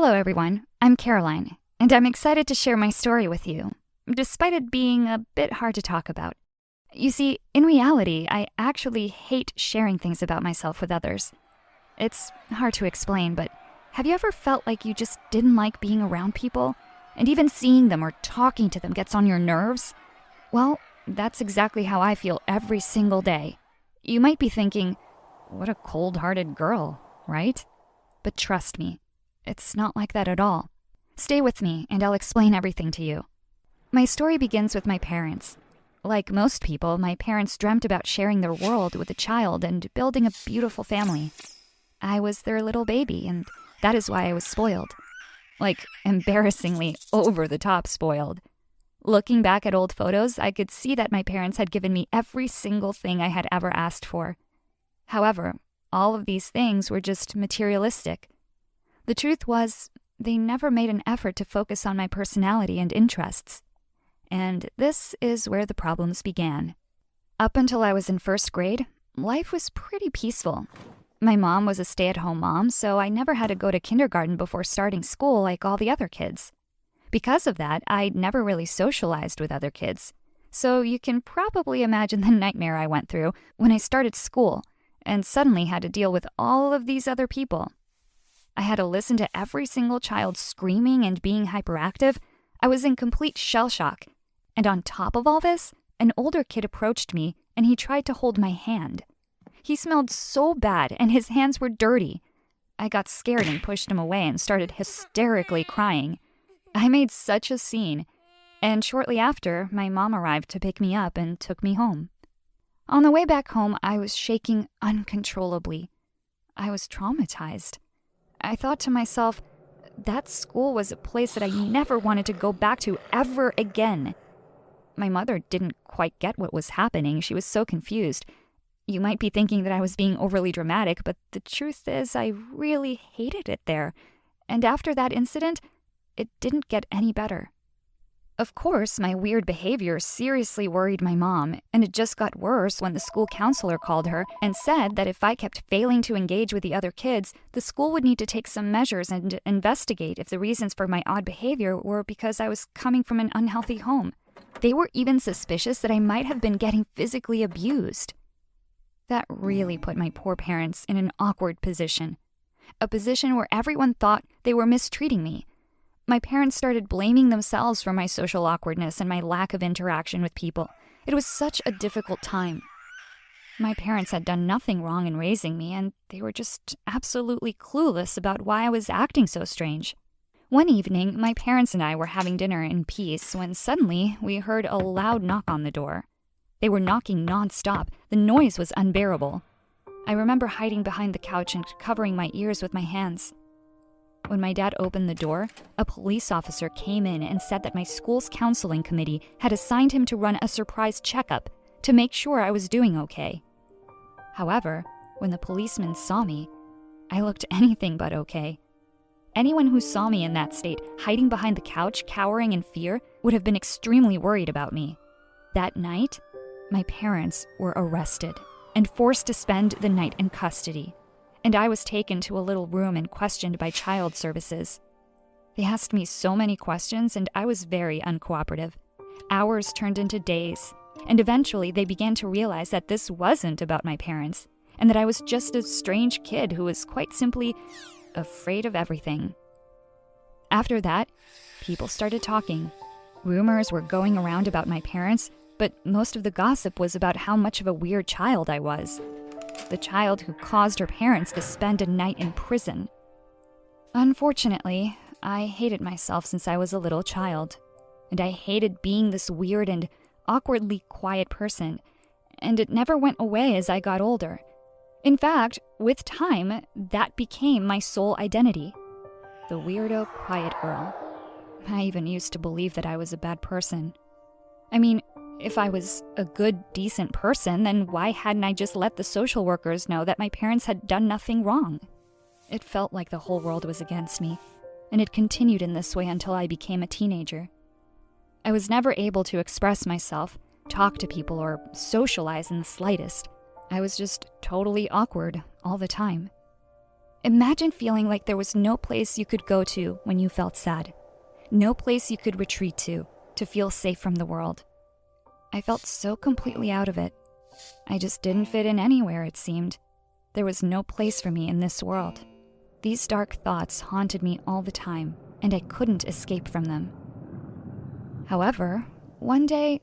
Hello, everyone. I'm Caroline, and I'm excited to share my story with you, despite it being a bit hard to talk about. You see, in reality, I actually hate sharing things about myself with others. It's hard to explain, but have you ever felt like you just didn't like being around people, and even seeing them or talking to them gets on your nerves? Well, that's exactly how I feel every single day. You might be thinking, what a cold-hearted girl, right? But trust me, it's not like that at all. Stay with me, and I'll explain everything to you. My story begins with my parents. Like most people, my parents dreamt about sharing their world with a child and building a beautiful family. I was their little baby, and that is why I was spoiled. Like, embarrassingly over-the-top spoiled. Looking back at old photos, I could see that my parents had given me every single thing I had ever asked for. However, all of these things were just materialistic. The truth was, they never made an effort to focus on my personality and interests. And this is where the problems began. Up until I was in first grade, life was pretty peaceful. My mom was a stay-at-home mom, so I never had to go to kindergarten before starting school like all the other kids. Because of that, I never really socialized with other kids. So you can probably imagine the nightmare I went through when I started school and suddenly had to deal with all of these other people. I had to listen to every single child screaming and being hyperactive. I was in complete shell shock. And on top of all this, an older kid approached me and he tried to hold my hand. He smelled so bad and his hands were dirty. I got scared and pushed him away and started hysterically crying. I made such a scene. And shortly after, my mom arrived to pick me up and took me home. On the way back home, I was shaking uncontrollably. I was traumatized. I thought to myself, that school was a place that I never wanted to go back to ever again. My mother didn't quite get what was happening. She was so confused. You might be thinking that I was being overly dramatic, but the truth is I really hated it there. And after that incident, it didn't get any better. Of course, my weird behavior seriously worried my mom, and it just got worse when the school counselor called her and said that if I kept failing to engage with the other kids, the school would need to take some measures and investigate if the reasons for my odd behavior were because I was coming from an unhealthy home. They were even suspicious that I might have been getting physically abused. That really put my poor parents in an awkward position. A position where everyone thought they were mistreating me. My parents started blaming themselves for my social awkwardness and my lack of interaction with people. It was such a difficult time. My parents had done nothing wrong in raising me, and they were just absolutely clueless about why I was acting so strange. One evening, my parents and I were having dinner in peace when suddenly we heard a loud knock on the door. They were knocking nonstop. The noise was unbearable. I remember hiding behind the couch and covering my ears with my hands. When my dad opened the door, a police officer came in and said that my school's counseling committee had assigned him to run a surprise checkup to make sure I was doing okay. However, when the policeman saw me, I looked anything but okay. Anyone who saw me in that state, hiding behind the couch, cowering in fear, would have been extremely worried about me. That night, my parents were arrested and forced to spend the night in custody. And I was taken to a little room and questioned by child services. They asked me so many questions, and I was very uncooperative. Hours turned into days, and eventually they began to realize that this wasn't about my parents, and that I was just a strange kid who was quite simply afraid of everything. After that, people started talking. Rumors were going around about my parents, but most of the gossip was about how much of a weird child I was. The child who caused her parents to spend a night in prison. Unfortunately, I hated myself since I was a little child, and I hated being this weird and awkwardly quiet person, and it never went away as I got older. In fact, with time, that became my sole identity. The weirdo, quiet girl. I even used to believe that I was a bad person. I mean, if I was a good, decent person, then why hadn't I just let the social workers know that my parents had done nothing wrong? It felt like the whole world was against me, and it continued in this way until I became a teenager. I was never able to express myself, talk to people, or socialize in the slightest. I was just totally awkward all the time. Imagine feeling like there was no place you could go to when you felt sad. No place you could retreat to feel safe from the world. I felt so completely out of it. I just didn't fit in anywhere, it seemed. There was no place for me in this world. These dark thoughts haunted me all the time, and I couldn't escape from them. However, one day,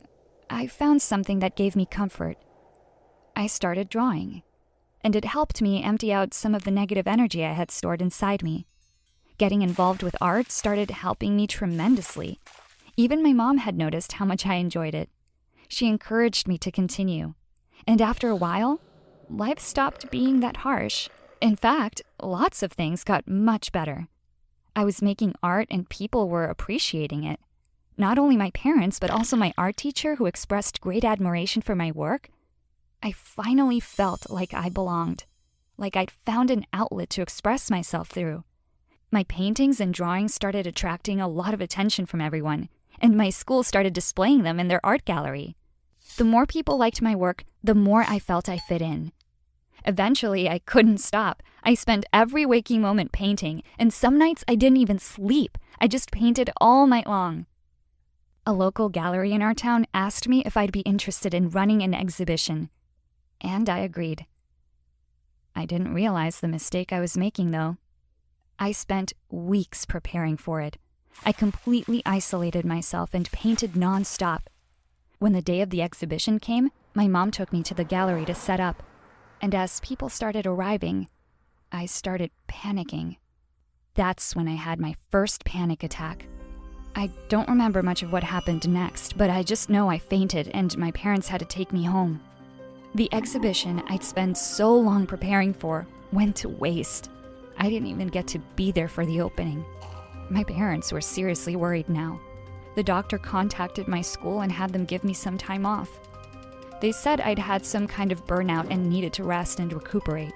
I found something that gave me comfort. I started drawing, and it helped me empty out some of the negative energy I had stored inside me. Getting involved with art started helping me tremendously. Even my mom had noticed how much I enjoyed it. She encouraged me to continue. And after a while, life stopped being that harsh. In fact, lots of things got much better. I was making art and people were appreciating it. Not only my parents, but also my art teacher who expressed great admiration for my work. I finally felt like I belonged, like I'd found an outlet to express myself through. My paintings and drawings started attracting a lot of attention from everyone, and my school started displaying them in their art gallery. The more people liked my work, the more I felt I fit in. Eventually, I couldn't stop. I spent every waking moment painting, and some nights I didn't even sleep. I just painted all night long. A local gallery in our town asked me if I'd be interested in running an exhibition, and I agreed. I didn't realize the mistake I was making, though. I spent weeks preparing for it. I completely isolated myself and painted non-stop. When the day of the exhibition came, my mom took me to the gallery to set up. And as people started arriving, I started panicking. That's when I had my first panic attack. I don't remember much of what happened next, but I just know I fainted and my parents had to take me home. The exhibition I'd spent so long preparing for went to waste. I didn't even get to be there for the opening. My parents were seriously worried now. The doctor contacted my school and had them give me some time off. They said I'd had some kind of burnout and needed to rest and recuperate.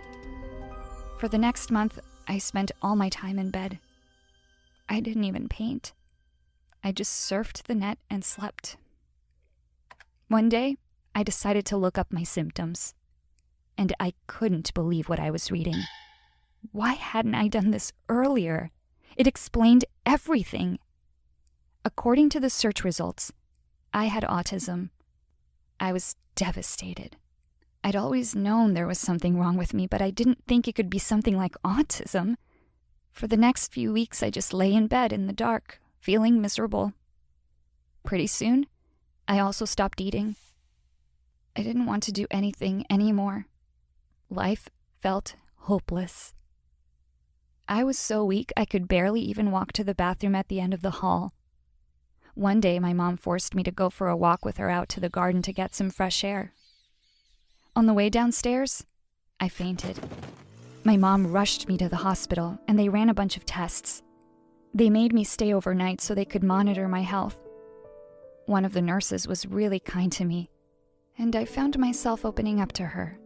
For the next month, I spent all my time in bed. I didn't even paint. I just surfed the net and slept. One day, I decided to look up my symptoms. And I couldn't believe what I was reading. Why hadn't I done this earlier? It explained everything. According to the search results, I had autism. I was devastated. I'd always known there was something wrong with me, but I didn't think it could be something like autism. For the next few weeks, I just lay in bed in the dark, feeling miserable. Pretty soon, I also stopped eating. I didn't want to do anything anymore. Life felt hopeless. I was so weak I could barely even walk to the bathroom at the end of the hall. One day, my mom forced me to go for a walk with her out to the garden to get some fresh air. On the way downstairs, I fainted. My mom rushed me to the hospital, and they ran a bunch of tests. They made me stay overnight so they could monitor my health. One of the nurses was really kind to me, and I found myself opening up to her.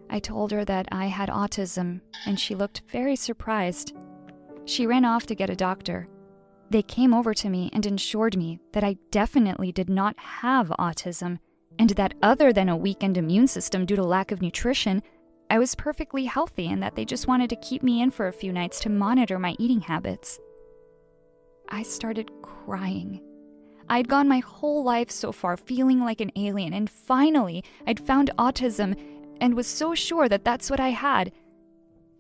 I told her that I had autism, and she looked very surprised. She ran off to get a doctor. They came over to me and assured me that I definitely did not have autism, and that other than a weakened immune system due to lack of nutrition, I was perfectly healthy and that they just wanted to keep me in for a few nights to monitor my eating habits. I started crying. I'd gone my whole life so far feeling like an alien, and finally I'd found autism and was so sure that that's what I had.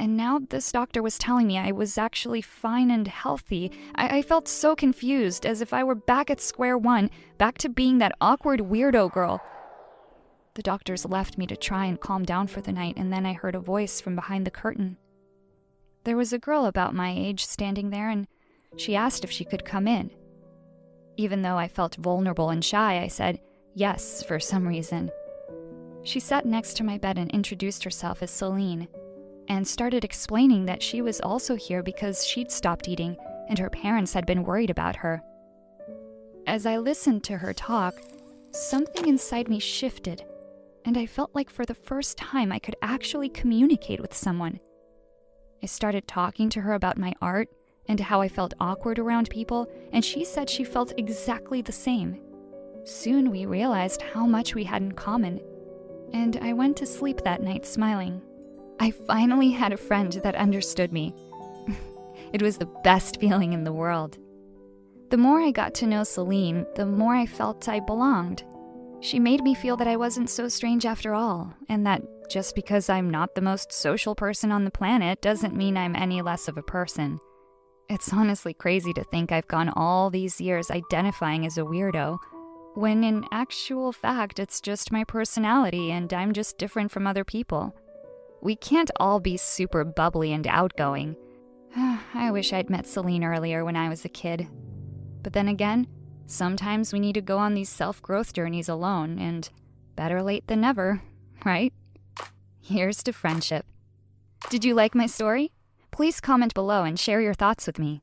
And now this doctor was telling me I was actually fine and healthy. I felt so confused, as if I were back at square one, back to being that awkward weirdo girl. The doctors left me to try and calm down for the night, and then I heard a voice from behind the curtain. There was a girl about my age standing there, and she asked if she could come in. Even though I felt vulnerable and shy, I said yes for some reason. She sat next to my bed and introduced herself as Celine, and started explaining that she was also here because she'd stopped eating and her parents had been worried about her. As I listened to her talk, something inside me shifted, and I felt like for the first time I could actually communicate with someone. I started talking to her about my art and how I felt awkward around people, and she said she felt exactly the same. Soon we realized how much we had in common, and I went to sleep that night smiling. I finally had a friend that understood me. It was the best feeling in the world. The more I got to know Celine, the more I felt I belonged. She made me feel that I wasn't so strange after all, and that just because I'm not the most social person on the planet doesn't mean I'm any less of a person. It's honestly crazy to think I've gone all these years identifying as a weirdo, when in actual fact it's just my personality and I'm just different from other people. We can't all be super bubbly and outgoing. I wish I'd met Celine earlier when I was a kid. But then again, sometimes we need to go on these self-growth journeys alone, and better late than never, right? Here's to friendship. Did you like my story? Please comment below and share your thoughts with me.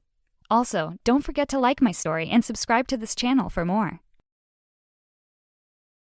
Also, don't forget to like my story and subscribe to this channel for more.